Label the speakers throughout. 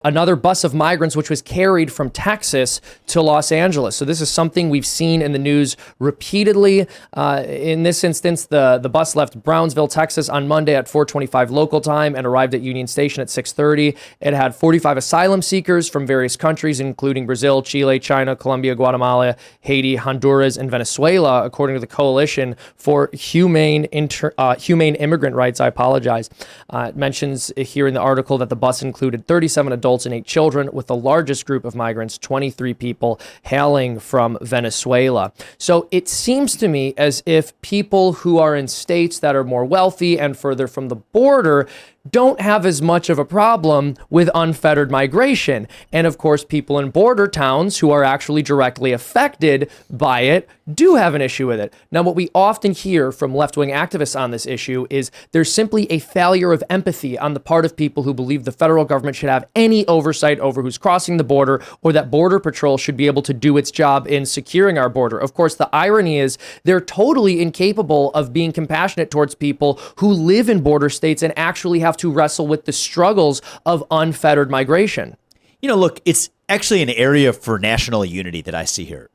Speaker 1: another bus of migrants, which was carried from Texas to Los Angeles. So this is something we've seen in the news repeatedly. In this instance, the bus left Brownsville, Texas on Monday at 4:25 local time and arrived at Union Station at 6:30. It had 45 asylum seekers from various countries, including Brazil, Chile, China, Colombia, Guatemala, Haiti, Honduras, and Venezuela, according to the Coalition for Humane Immigrant Rights. I apologize. It mentions here in the article that the bus included 37 adults and 8 children, with the largest group of migrants, 23 people, hailing from Venezuela. So it seems to me as if people who are in states that are more wealthy and further from the border don't have as much of a problem with unfettered migration. And of course, people in border towns who are actually directly affected by it do have an issue with it. Now, what we often hear from left-wing activists on this issue is there's simply a failure of empathy on the part of people who believe the federal government should have any oversight over who's crossing the border, or that Border Patrol should be able to do its job in securing our border. Of course, the irony is they're totally incapable of being compassionate towards people who live in border states and actually have to wrestle with the struggles of unfettered migration.
Speaker 2: You know, look, it's actually an area for national unity that I see here.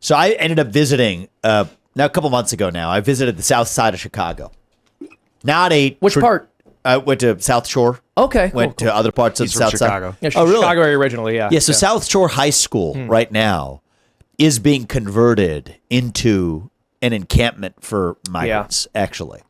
Speaker 2: So I ended up visiting, now a couple months ago now, I visited the south side of Chicago.
Speaker 1: Which part?
Speaker 2: I went to South Shore.
Speaker 1: Okay.
Speaker 2: Went to other parts of the south
Speaker 3: Chicago.
Speaker 2: side.
Speaker 1: Yeah,
Speaker 2: Oh, really?
Speaker 1: Chicago area originally, yeah.
Speaker 2: Yeah, so South Shore High School right now is being converted into an encampment for migrants, actually.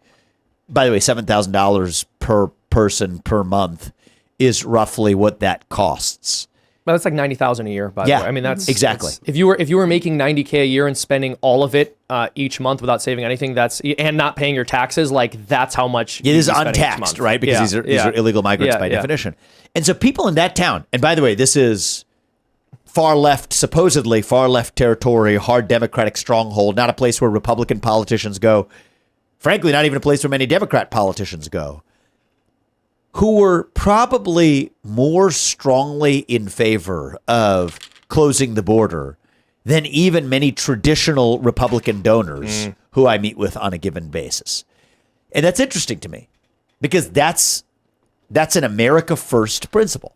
Speaker 2: By the way, $7,000 per person per month is roughly what that costs.
Speaker 1: Well, that's like $90,000 a year, by the way. I mean, that's
Speaker 2: exactly.
Speaker 1: If you were making $90K a year and spending all of it each month without saving anything, and not paying your taxes, like that's how much
Speaker 2: it is untaxed, right? Because these are illegal migrants by definition. And so people in that town, and by the way, this is supposedly far left territory, hard Democratic stronghold, not a place where Republican politicians go. Frankly, not even a place where many Democrat politicians go, who were probably more strongly in favor of closing the border than even many traditional Republican donors who I meet with on a given basis. And that's interesting to me because that's an America First principle,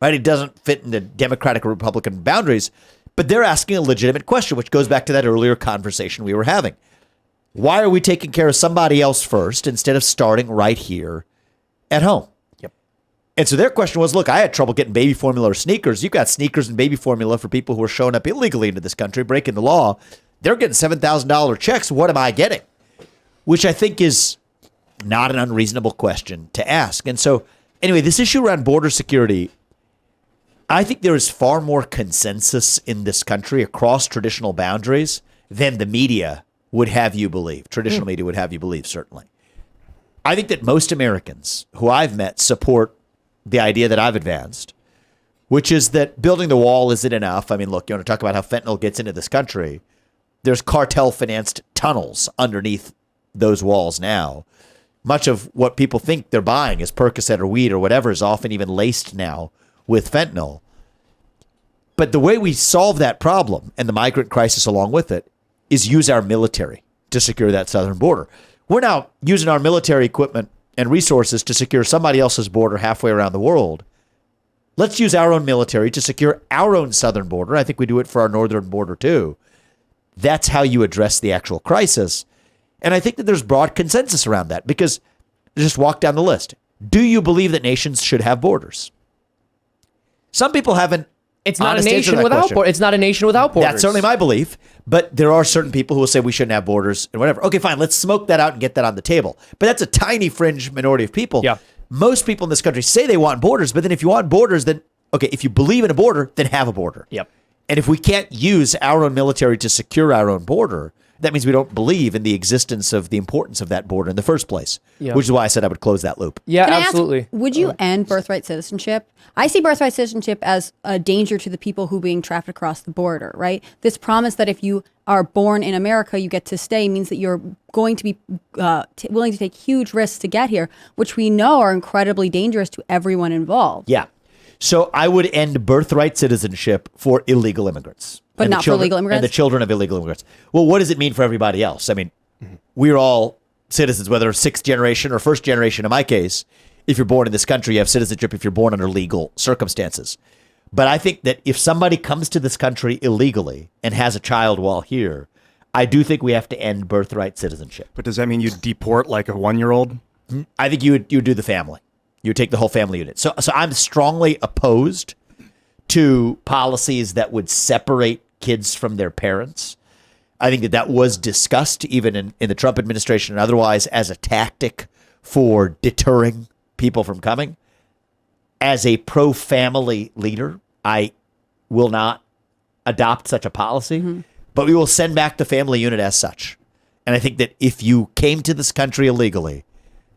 Speaker 2: right? It doesn't fit into Democratic or Republican boundaries, but they're asking a legitimate question, which goes back to that earlier conversation we were having. Why are we taking care of somebody else first instead of starting right here at home?
Speaker 1: Yep.
Speaker 2: And so their question was, look, I had trouble getting baby formula or sneakers. You've got sneakers and baby formula for people who are showing up illegally into this country, breaking the law. They're getting $7,000 checks. What am I getting? Which I think is not an unreasonable question to ask. And so anyway, this issue around border security, I think there is far more consensus in this country across traditional boundaries than the media would have you believe. Traditional media would have you believe, certainly. I think that most Americans who I've met support the idea that I've advanced, which is that building the wall isn't enough. I mean, look, you want to talk about how fentanyl gets into this country. There's cartel-financed tunnels underneath those walls now. Much of what people think they're buying is Percocet or weed or whatever is often even laced now with fentanyl. But the way we solve that problem and the migrant crisis along with it is use our military to secure that southern border. We're now using our military equipment and resources to secure somebody else's border halfway around the world. Let's use our own military to secure our own southern border. I think we do it for our northern border too. That's how you address the actual crisis. And I think that there's broad consensus around that because just walk down the list. Do you believe that nations should have borders? Some people haven't.
Speaker 1: It's not a nation without borders. It's not a nation without borders.
Speaker 2: That's certainly my belief. But there are certain people who will say we shouldn't have borders and whatever. Okay, fine. Let's smoke that out and get that on the table. But that's a tiny fringe minority of people.
Speaker 1: Yeah.
Speaker 2: Most people in this country say they want borders, but then if you want borders, then, okay, if you believe in a border, then have a border.
Speaker 1: Yep.
Speaker 2: And if we can't use our own military to secure our own border, that means we don't believe in the existence of the importance of that border in the first place, which is why I said I would close that loop.
Speaker 1: Yeah,
Speaker 4: Can I
Speaker 1: absolutely.
Speaker 4: ask, would you end birthright citizenship? I see birthright citizenship as a danger to the people who are being trafficked across the border, right? This promise that if you are born in America, you get to stay means that you're going to be willing to take huge risks to get here, which we know are incredibly dangerous to everyone involved.
Speaker 2: Yeah. So I would end birthright citizenship for illegal immigrants.
Speaker 4: But not for legal immigrants?
Speaker 2: And the children of illegal immigrants. Well, what does it mean for everybody else? I mean, we're all citizens, whether sixth generation or first generation in my case. if you're born in this country, you have citizenship if you're born under legal circumstances. But I think that if somebody comes to this country illegally and has a child while here, I do think we have to end birthright citizenship.
Speaker 3: But does that mean you deport like a 1-year-old?
Speaker 2: I think you would do the family. You would take the whole family unit. So I'm strongly opposed to policies that would separate kids from their parents. I think that was discussed even in the Trump administration and otherwise as a tactic for deterring people from coming. As a pro-family leader, I will not adopt such a policy, but we will send back the family unit as such. And I think that if you came to this country illegally,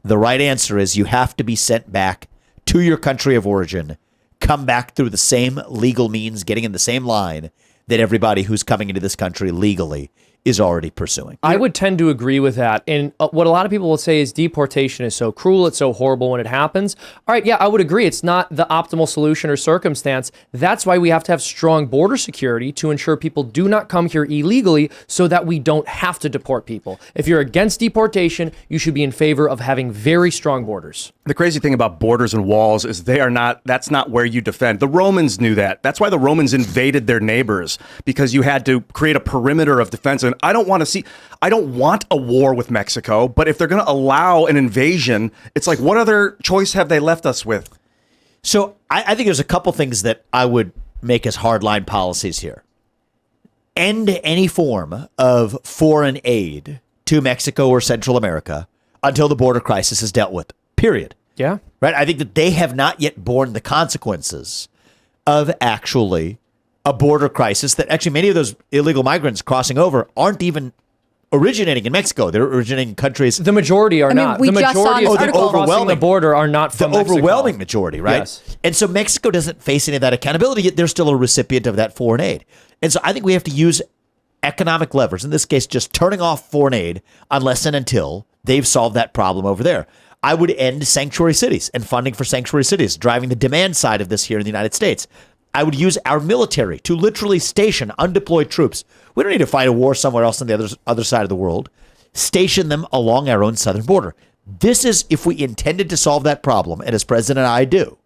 Speaker 2: the right answer is you have to be sent back to your country of origin, come back through the same legal means, getting in the same line that everybody who's coming into this country legally is already pursuing.
Speaker 1: I would tend to agree with that. And what a lot of people will say is deportation is so cruel, it's so horrible when it happens. All right, yeah, I would agree. It's not the optimal solution or circumstance. That's why we have to have strong border security to ensure people do not come here illegally so that we don't have to deport people. If you're against deportation, you should be in favor of having very strong borders.
Speaker 3: The crazy thing about borders and walls is that's not where you defend. The Romans knew that. That's why the Romans invaded their neighbors, because you had to create a perimeter of defense. And I don't want a war with Mexico, but if they're going to allow an invasion, it's like, what other choice have they left us with?
Speaker 2: So I think there's a couple things that I would make as hardline policies here. End any form of foreign aid to Mexico or Central America until the border crisis is dealt with, period.
Speaker 1: Yeah.
Speaker 2: Right? I think that they have not yet borne the consequences of actually a border crisis that actually many of those illegal migrants crossing over aren't even originating in Mexico. They're originating in countries.
Speaker 1: The majority are not.
Speaker 4: we
Speaker 1: The
Speaker 4: just saw
Speaker 1: majority
Speaker 4: this
Speaker 1: of people
Speaker 4: article.
Speaker 1: crossing the border are not from
Speaker 2: The
Speaker 1: Mexico.
Speaker 2: overwhelming majority, right?
Speaker 1: Yes.
Speaker 2: And so Mexico doesn't face any of that accountability, yet they're still a recipient of that foreign aid. And so I think we have to use economic levers, in this case, just turning off foreign aid unless and until they've solved that problem over there. I would end sanctuary cities and funding for sanctuary cities, driving the demand side of this here in the United States. I would use our military to literally station undeployed troops. We don't need to fight a war somewhere else on the other side of the world. Station them along our own southern border. This is, if we intended to solve that problem, and as President and I do,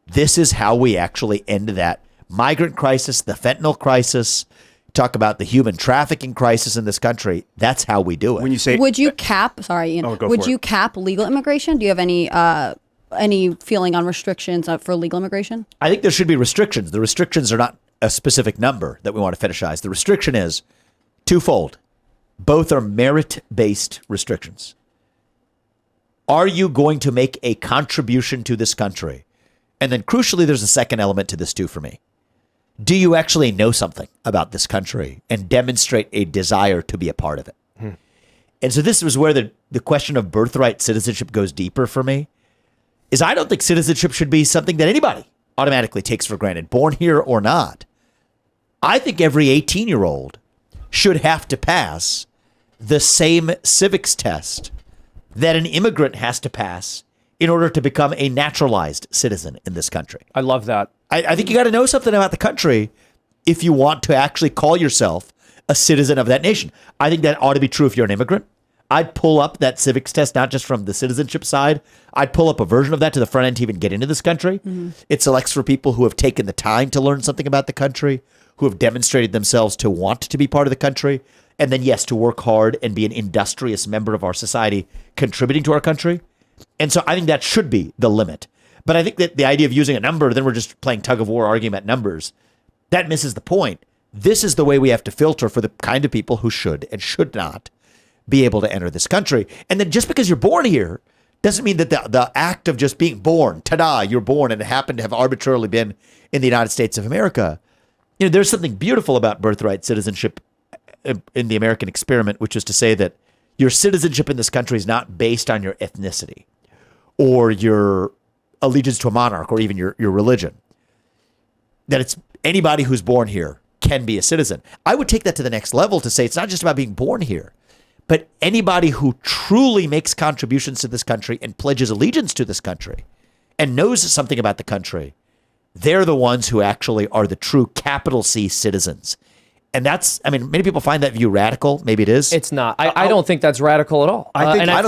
Speaker 2: this is how we actually end that migrant crisis, the fentanyl crisis, talk about the human trafficking crisis in this country. That's how we do it.
Speaker 3: When you say,
Speaker 4: Would you cap? Sorry, Ian. Would you cap legal immigration? Do you have any feeling on restrictions for legal immigration?
Speaker 2: I think there should be restrictions. The restrictions are not a specific number that we want to fetishize. The restriction is twofold. Both are merit-based restrictions. Are you going to make a contribution to this country? And then crucially, there's a second element to this too for me. Do you actually know something about this country and demonstrate a desire to be a part of it? And so this was where the question of birthright citizenship goes deeper for me, is I don't think citizenship should be something that anybody automatically takes for granted, born here or not. I think every 18-year-old should have to pass the same civics test that an immigrant has to pass in order to become a naturalized citizen in this country.
Speaker 1: I love that.
Speaker 2: I think you got to know something about the country if you want to actually call yourself a citizen of that nation. I think that ought to be true if you're an immigrant. I'd pull up that civics test, not just from the citizenship side. I'd pull up a version of that to the front end to even get into this country. It selects for people who have taken the time to learn something about the country, who have demonstrated themselves to want to be part of the country, and then, yes, to work hard and be an industrious member of our society, contributing to our country. And so I think that should be the limit. But I think that the idea of using a number, then we're just playing tug of war, arguing about numbers, that misses the point. This is the way we have to filter for the kind of people who should and should not be able to enter this country. And then just because you're born here doesn't mean that the act of just being born, ta-da, you're born and happen to have arbitrarily been in the United States of America. You know, there's something beautiful about birthright citizenship in the American experiment, which is to say that your citizenship in this country is not based on your ethnicity or your allegiance to a monarch or even your religion. That it's anybody who's born here can be a citizen. I would take that to the next level to say it's not just about being born here, but anybody who truly makes contributions to this country and pledges allegiance to this country and knows something about the country, they're the ones who actually are the true capital C citizens. And that's, I mean, many people find that view radical. Maybe it is.
Speaker 1: It's not. I don't think that's radical at all.
Speaker 2: I
Speaker 1: I've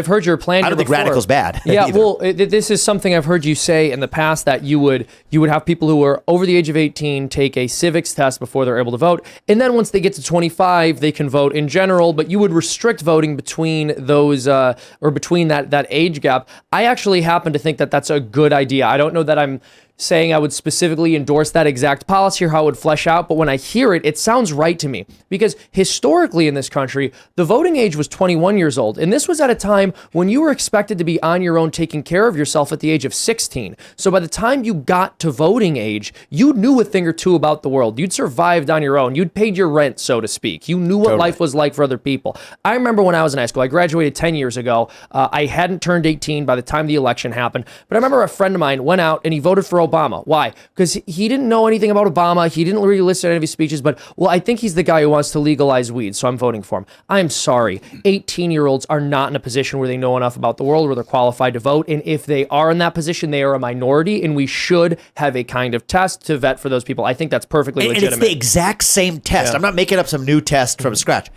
Speaker 1: heard your plan.
Speaker 2: I don't think radical's bad.
Speaker 1: Yeah,
Speaker 2: either.
Speaker 1: well, this is something I've heard you say in the past, that you would have people who are over the age of 18 take a civics test before they're able to vote, and then once they get to 25, they can vote in general. But you would restrict voting between those or between that age gap. I actually happen to think that that's a good idea. I don't know that I'm saying I would specifically endorse that exact policy or how it would flesh out, but when I hear it, it sounds right to me. Because historically in this country, the voting age was 21 years old, and this was at a time when you were expected to be on your own taking care of yourself at the age of 16. So by the time you got to voting age, you knew a thing or two about the world. You'd survived on your own. You'd paid your rent, so to speak. You knew what life was like for other people. I remember when I was in high school, I graduated 10 years ago. I hadn't turned 18 by the time the election happened, but I remember a friend of mine went out and he voted for Obama. Why? Because he didn't know anything about Obama. He didn't really listen to any of his speeches, but, well, I think he's the guy who wants to legalize weed, so I'm voting for him. I'm sorry. 18-year-olds are not in a position where they know enough about the world, where they're qualified to vote, and if they are in that position, they are a minority, and we should have a kind of test to vet for those people. I think that's perfectly legitimate.
Speaker 2: And it's the exact same test.
Speaker 1: Yeah.
Speaker 2: I'm not making up some new test from scratch.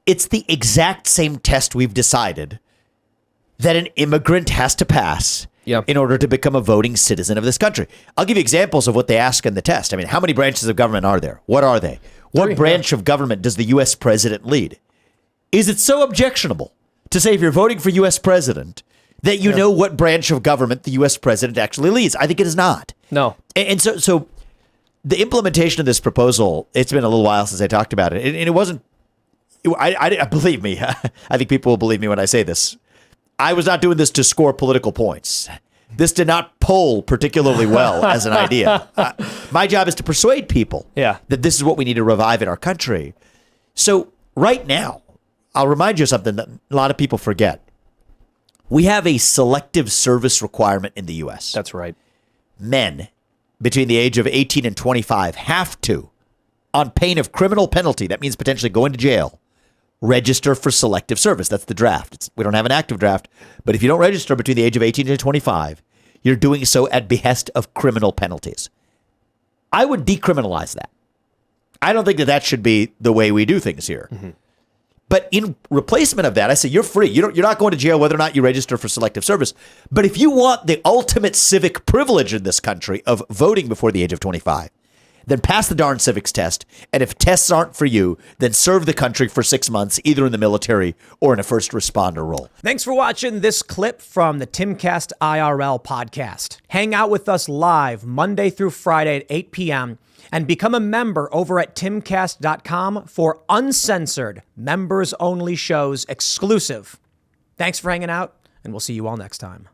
Speaker 2: It's the exact same test we've decided that an immigrant has to pass in order to become a voting citizen of this country. I'll give you examples of what they ask in the test. I mean, how many branches of government are there? What are they? What branch of government does the U.S. president lead? Is it so objectionable to say if you're voting for U.S. president that you know what branch of government the U.S. president actually leads? I think it is not.
Speaker 1: No.
Speaker 2: And so the implementation of this proposal, it's been a little while since I talked about it. And it wasn't, I believe me, I think people will believe me when I say this. I was not doing this to score political points. This did not poll particularly well as an idea. My job is to persuade people that this is what we need to revive in our country. So right now, I'll remind you of something that a lot of people forget. We have a selective service requirement in the U.S.
Speaker 1: That's right.
Speaker 2: Men between the age of 18 and 25 have to, on pain of criminal penalty, that means potentially going to jail, register for selective service. That's the draft. We don't have an active draft, but if you don't register between the age of 18 and 25, you're doing so at behest of criminal penalties. I would decriminalize that. I don't think that should be the way we do things here. Mm-hmm. But in replacement of that, I say you're free. You're not going to jail whether or not you register for selective service. But if you want the ultimate civic privilege in this country of voting before the age of 25, then pass the darn civics test. And if tests aren't for you, then serve the country for 6 months, either in the military or in a first responder role.
Speaker 5: Thanks for watching this clip from the Timcast IRL podcast. Hang out with us live Monday through Friday at 8 p.m. and become a member over at timcast.com for uncensored, members-only shows exclusive. Thanks for hanging out, and we'll see you all next time.